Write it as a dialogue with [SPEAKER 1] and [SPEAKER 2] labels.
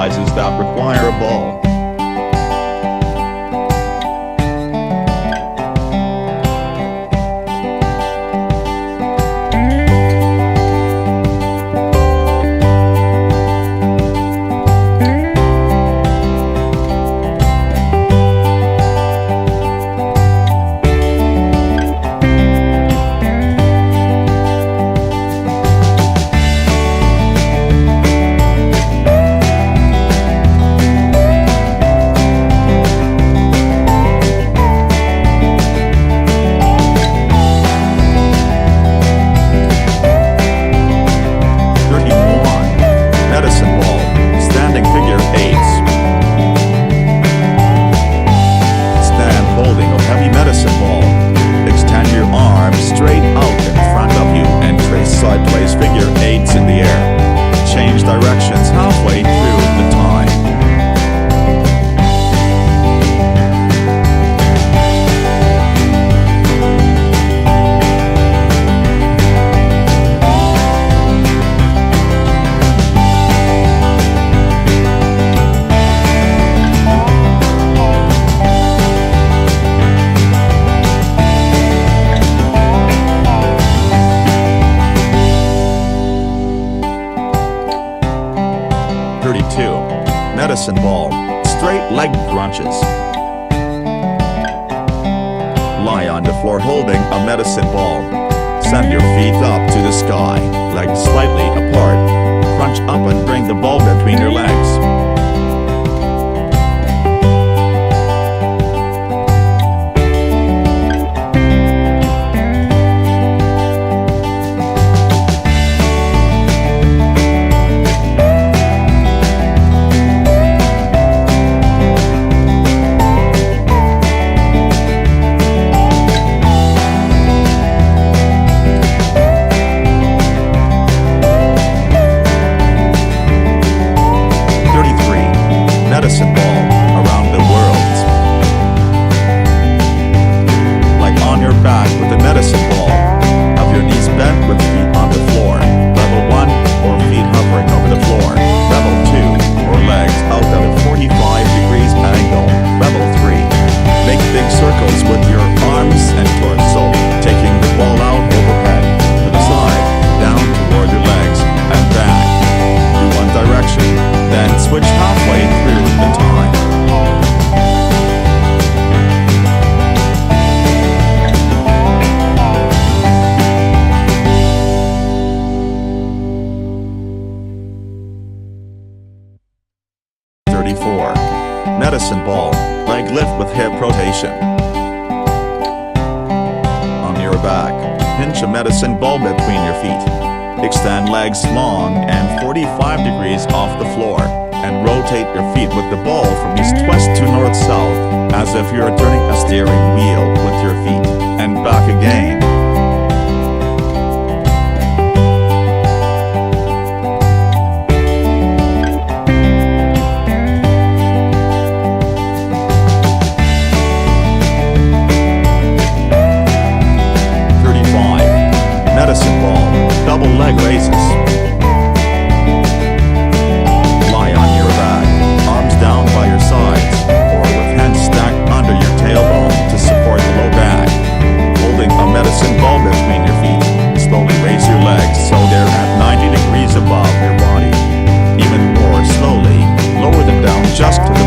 [SPEAKER 1] exercises that require a ball. Directions halfway through the time. Medicine ball, straight leg crunches. Lie on the floor holding a medicine ball. Send your feet up to the sky, legs slightly apart. Crunch up and bring the ball between your legs. Medicine ball around the world. Like on your back with a medicine ball. Have your knees bent with feet on the floor. Level 1, or feet hovering over the floor. Level 2, or legs out at a 45 degrees angle. Level 3, make big circles with your arms and torso, taking the ball out overhead, to the side, down toward your legs, and back. Do one direction, then switch halfway through the time. Medicine ball, leg lift with hip rotation. On your back, pinch a medicine ball between your feet. Extend legs long and 45 degrees off the floor, and rotate your feet with the ball from east-west to north-south, as if you're turning a steering wheel with your feet, and back again. Medicine ball, double leg raises. Lie on your back, arms down by your sides, or with hands stacked under your tailbone to support the low back. Holding a medicine ball between your feet, slowly raise your legs so they're at 90 degrees above your body. Even more slowly, lower them down just to the